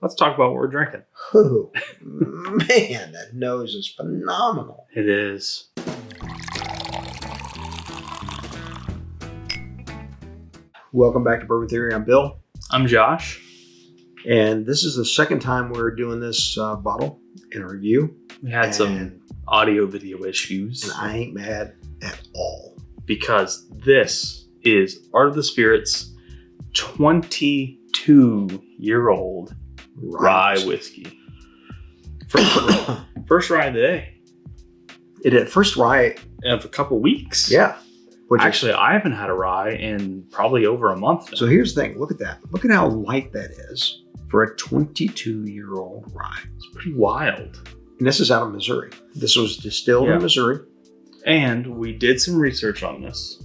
let's talk about what we're drinking. Oh, man, that nose is phenomenal. It is. Welcome back to Bourbon Theory. I'm Bill. I'm Josh. And this is the second time we're doing this bottle in a review. We had some audio video issues. And I ain't mad at all. Because this is Art of the Spirit's 22-year-old rye whiskey. First rye of the day. It had first rye of a couple weeks. Yeah. Actually, I haven't had a rye in probably over a month now. So here's the thing. Look at that. Look at how light that is for a 22-year-old rye. It's pretty wild. And this is out of Missouri. This was distilled in Missouri. And we did some research on this.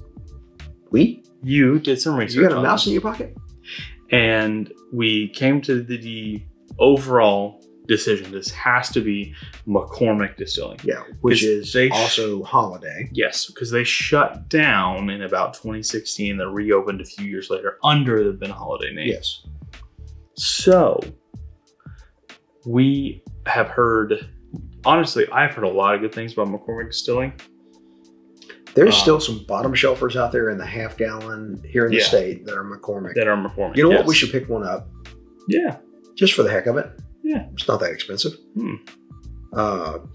You did some research. You got a mouse in your pocket? And we came to the overall decision. This has to be McCormick Distilling. Yeah, which is also Holiday. Yes, because they shut down in about 2016. They reopened a few years later under the Ben Holiday name. Yes. So we have heard, honestly, I've heard a lot of good things about McCormick Distilling. There's still some bottom shelfers out there in the half gallon here in the state that are McCormick. You know what? We should pick one up. Yeah. Just for the heck of it. Yeah. It's not that expensive.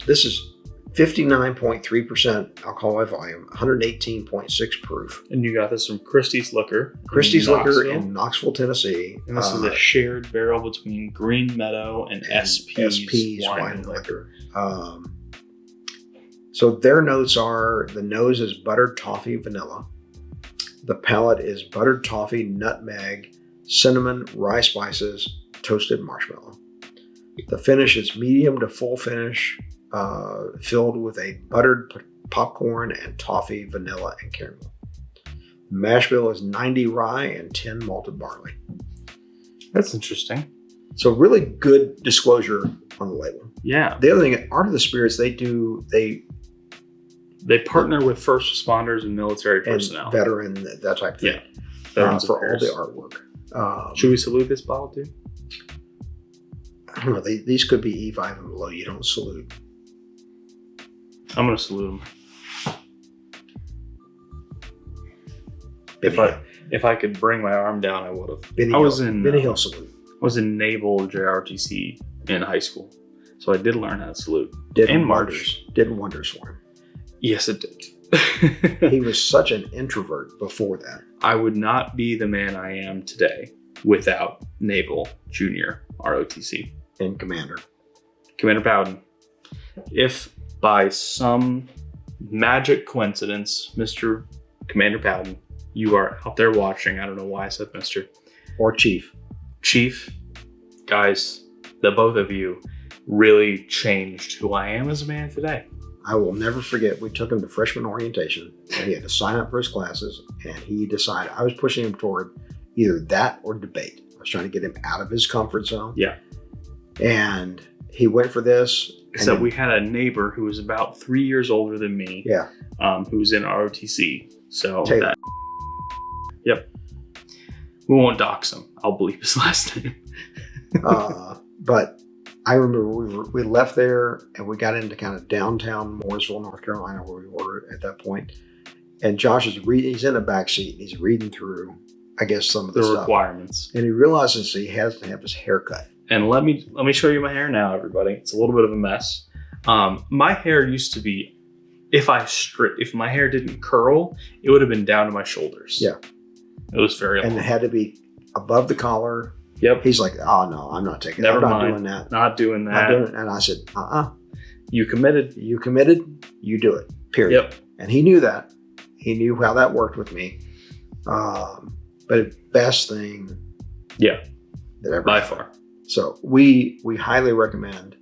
This is 59.3% alcohol by volume, 118.6 proof. And you got this from Christie's Liquor. Christie's Liquor in Knoxville, Tennessee. And this is a shared barrel between Green Meadow and SP's Wine and Liquor. So their notes are, the nose is buttered toffee vanilla. The palate is buttered toffee, nutmeg, cinnamon, rye spices, toasted marshmallow. The finish is medium to full finish, filled with a buttered popcorn and toffee, vanilla, and caramel. Mash bill is 90 rye and 10 malted barley. That's interesting. So really good disclosure on the label. Yeah. The other thing, Art of the Spirits, they partner with first responders and military personnel. And veteran, that type of thing. Yeah. For all the artwork. Should we salute this bottle too? I don't know. These could be E5 and below. You don't salute. I'm going to salute them. If I could bring my arm down, I would have. Benny Hill salute. I was in Naval JROTC in high school, so I did learn how to salute. Did wonders for him. Yes, it did. He was such an introvert before that. I would not be the man I am today without Naval Junior ROTC. And Commander Bowden. If by some magic coincidence, Mr. Commander Bowden, you are out there watching, I don't know why I said Mr. Or Chief, guys, the both of you really changed who I am as a man today. I will never forget, we took him to freshman orientation and he had to sign up for his classes, and he decided, I was pushing him toward either that or debate. I was trying to get him out of his comfort zone. Yeah. And he went for this. So we had a neighbor who was about 3 years older than me. Yeah. Who was in ROTC. So Taylor. Yep. We won't dox him. I'll bleep his last name. But I remember we left there and we got into kind of downtown Mooresville, North Carolina, where we were at that point. And Josh is he's in the back seat. And he's reading through, I guess, some of the stuff. Requirements. And he realizes he has to have his hair cut. And let me show you my hair now, everybody. It's a little bit of a mess. My hair used to be, if my hair didn't curl, it would have been down to my shoulders. Yeah. It was very long. And it had to be above the collar. Yep. He's like, oh no, I'm not taking Never I'm mind. not doing that. Not doing that. And I said, You committed. You committed, you do it. Period. Yep. And he knew that. He knew how that worked with me. But best thing. Yeah. That ever by happened. far. So we highly recommend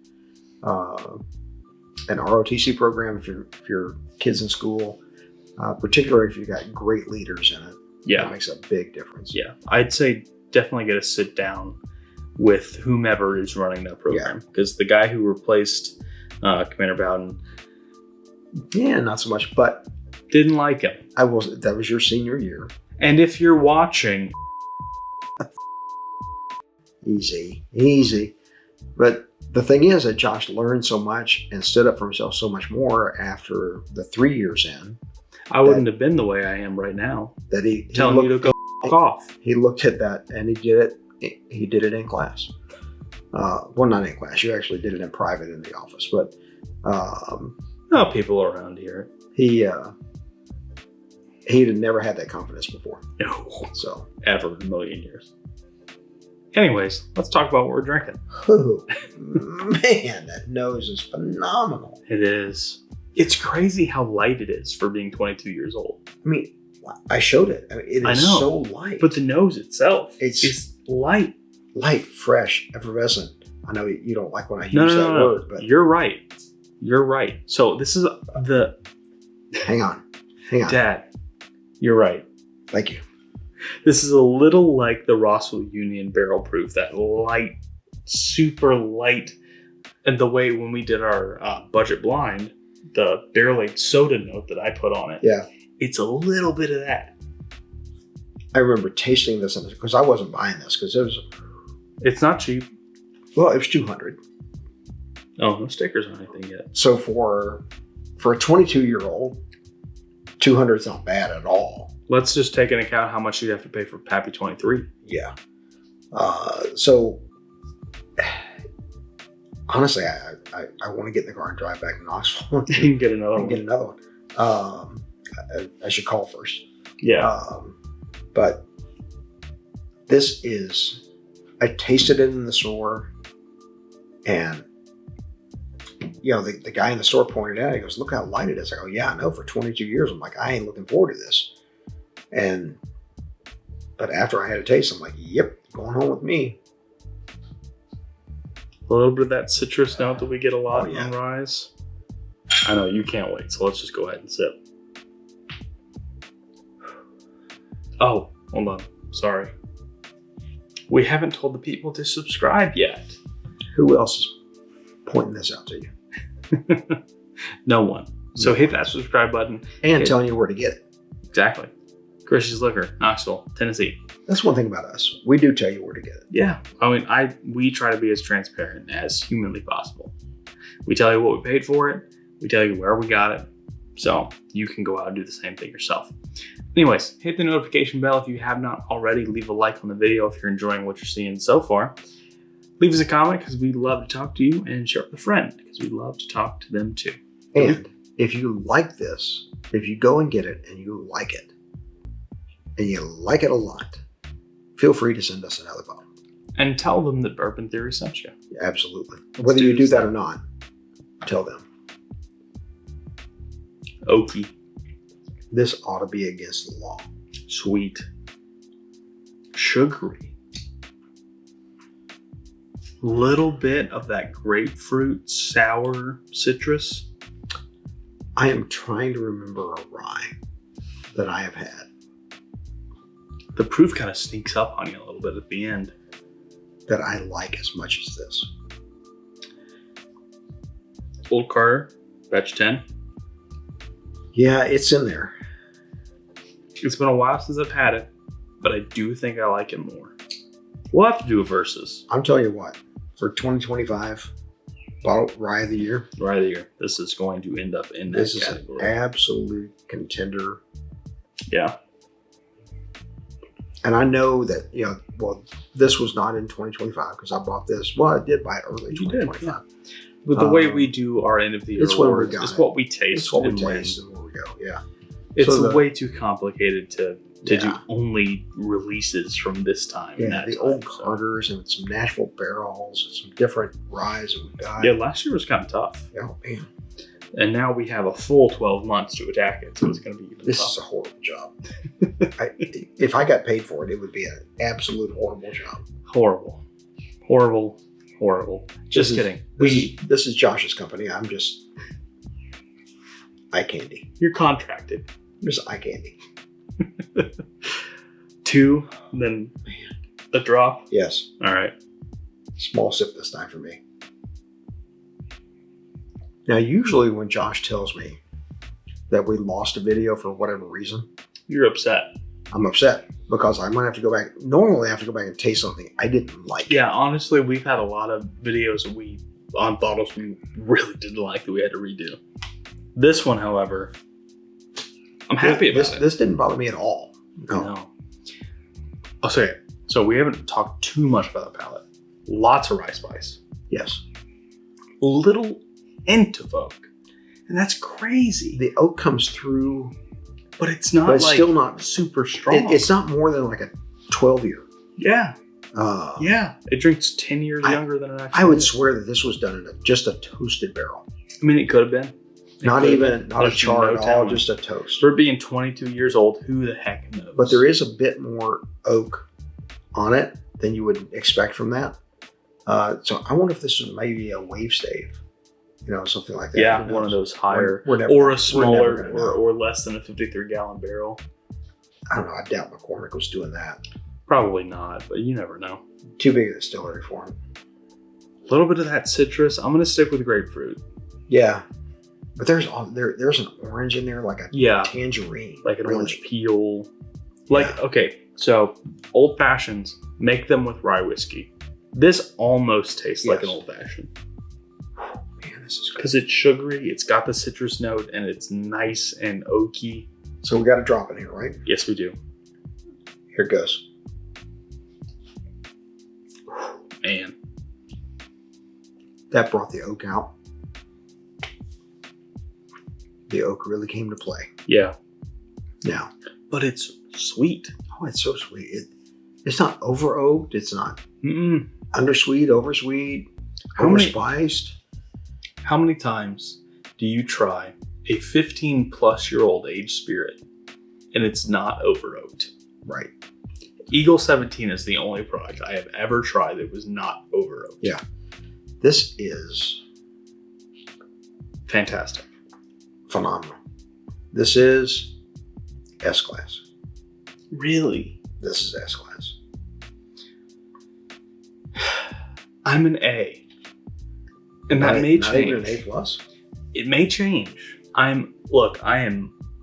an ROTC program if your kids in school, particularly if you've got great leaders in it. Yeah. That makes a big difference. Yeah. I'd say definitely get a sit down with whomever is running that program. Because the guy who replaced Commander Bowden. Yeah, not so much, but didn't like him. That was your senior year. And if you're watching, Easy. But the thing is that Josh learned so much and stood up for himself so much more after the 3 years in. I wouldn't have been the way I am right now. That he telling you to go off. He looked at that and he did it in class. Well, not in class. You actually did it in private in the office. But no, people around here. He had never had that confidence before. No. So ever in a million years. Anyways, let's talk about what we're drinking. Oh, man, that nose is phenomenal. It is. It's crazy how light it is for being 22 years old. I mean, I showed it. I mean, it is so light. But the nose itself is light. Light, fresh, effervescent. I know you don't like when I use that word, but you're right. You're right. So this is the... Hang on. Dad, you're right. Thank you. This is a little like the Rossville Union barrel proof, that light, super light. And the way when we did our budget blind, the barrel-aged soda note that I put on it, it's a little bit of that. I remember tasting this because I wasn't buying this because it's not cheap. Well, it was $200. Oh, no stickers on anything yet. So for a 22-year-old, $200 is not bad at all. Let's just take into account how much you'd have to pay for Pappy 23. Yeah. So honestly, I want to get in the car and drive back to Knoxville and get another one. I should call first. Yeah. But this is, I tasted it in the store, and the guy in the store pointed out, he goes, "Look how light it is." I go, "Yeah, I know, for 22 years. I'm like, I ain't looking forward to this." But after I had a taste, I'm like, "Yep, going home with me." A little bit of that citrus note that we get a lot on ryes. I know you can't wait, so let's just go ahead and sip. Oh, hold on. Sorry. We haven't told the people to subscribe yet. Who else is pointing this out to you? No one. So hit that subscribe button. And telling you where to get it. Exactly. Chris's Liquor, Knoxville, Tennessee. That's one thing about us. We do tell you where to get it. Yeah. I mean, we try to be as transparent as humanly possible. We tell you what we paid for it. We tell you where we got it. So you can go out and do the same thing yourself. Anyways, hit the notification bell if you have not already. Leave a like on the video if you're enjoying what you're seeing so far. Leave us a comment because we'd love to talk to you, and share with a friend because we'd love to talk to them too. And if you like this, if you go and get it and you like it a lot, feel free to send us another bottle. And tell them that Bourbon Theory sent you. Yeah, absolutely. Whether you do that or not, tell them. Oaky. This ought to be against the law. Sweet. Sugary. Little bit of that grapefruit, sour citrus. I am trying to remember a rye that I have had. The proof kind of sneaks up on you a little bit at the end. That I like as much as this. Old Carter, batch 10. Yeah, it's in there. It's been a while since I've had it, but I do think I like it more. We'll have to do a versus. I'm telling you what, for 2025, bottle Rye of the Year. Rye of the Year. This is going to end up in this category. This is an absolute contender. Yeah. And I know that, this was not in 2025 because I bought this. Well, I did buy it early in 2025. Yeah. But the way we do our end of the year awards is what we taste. It's what we taste and where we go. Yeah. It's way too complicated to do only releases from this time. Yeah, the old Carters and some Nashville barrels and some different ryes that we've got. Yeah, last year was kind of tough. Oh, man. And now we have a full 12 months to attack it, so it's going to be even This tougher. is a horrible job. If I got paid for it, it would be an absolute horrible job. Horrible. Horrible. Horrible. Just kidding. This is Josh's company. I'm just eye candy. You're contracted. I'm just eye candy. 2, then a drop? Yes. All right. Small sip this time for me. Now, usually when Josh tells me that we lost a video for whatever reason, You're upset. I'm upset because I might have to go back. Normally, I have to go back and taste something I didn't like. Yeah, honestly, we've had a lot of videos on bottles we really didn't like that we had to redo. This one, however, I'm happy about it. This didn't bother me at all. No. Okay, so we haven't talked too much about the palate. Lots of rye spice. Yes. Little hint of oak. And that's crazy. The oak comes through, but it's not but it's like still not super strong. It's not more than like a 12-year. Yeah. Yeah. It drinks 10 years younger than it actually I would is. swear that this was done in just a toasted barrel. I mean, it could have been. Not a char at all, talent. just a toast. For it being 22 years old, who the heck knows? But there is a bit more oak on it than you would expect from that. So I wonder if this is maybe a wave stave, something like that. Yeah, one of those higher, or a smaller, or less than a 53-gallon barrel. I don't know. I doubt McCormick was doing that. Probably not, but you never know. Too big a distillery for him. A little bit of that citrus. I'm going to stick with grapefruit. Yeah. But there's an orange in there, like a tangerine. Like an orange peel. Okay, so old fashions, make them with rye whiskey. This almost tastes like an old fashioned. Man, this is good. Because it's sugary, it's got the citrus note, and it's nice and oaky. So we got to drop it here, right? Yes, we do. Here it goes. Man. That brought the oak out. The oak really came to play. Yeah. Now. But it's sweet. Oh, it's so sweet. It's not over oaked. It's not undersweet, oversweet, overspiced. How many times do you try a 15-plus-year-old aged spirit and it's not over oaked? Right. Eagle 17 is the only product I have ever tried that was not over oaked. Yeah. This is fantastic. Phenomenal. This is S-Class. Really? This is S-Class. I'm an A. And that may change. Not even an A plus? It may change. I am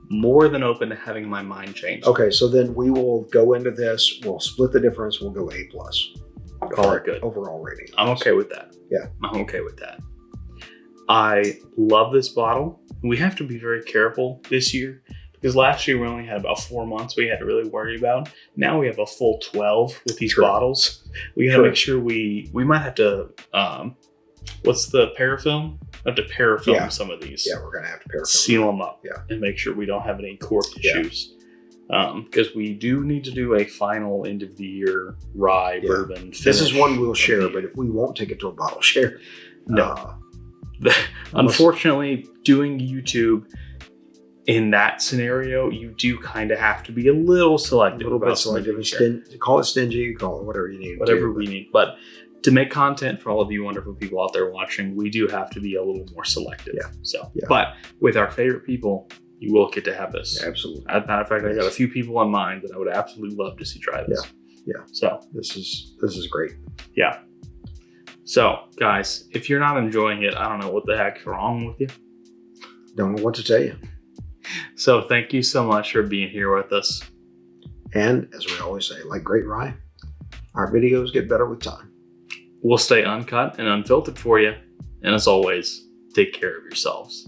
more than open to having my mind changed. Okay, so then we will go into this. We'll split the difference. We'll go A plus. Call it good. Overall rating. I'm okay with that. Yeah. I'm okay with that. I love this bottle. We have to be very careful this year because last year we only had about 4 months we had to really worry about. Now we have a full 12 with these bottles. We got to make sure we might have to, what's the parafilm? Have to parafilm some of these. Yeah, we're going to have to parafilm. Seal them up. Yeah. And make sure we don't have any cork issues. Because we do need to do a final end of the year rye bourbon finish. This is one we'll share, but if we won't take it to a bottle share. No. Unfortunately, doing YouTube in that scenario, you do kind of have to be a little selective. A little bit selective. Call it stingy, call it whatever you need. Whatever we need. But to make content for all of you wonderful people out there watching, we do have to be a little more selective. Yeah. So, but with our favorite people, you will get to have this. Yeah, absolutely. As a matter of fact, I got a few people in mind that I would absolutely love to see try this. Yeah. So this is great. Yeah. So, guys, if you're not enjoying it, I don't know what the heck's wrong with you. Don't know what to tell you. So, thank you so much for being here with us. And as we always say, like great rye, our videos get better with time. We'll stay uncut and unfiltered for you. And as always, take care of yourselves.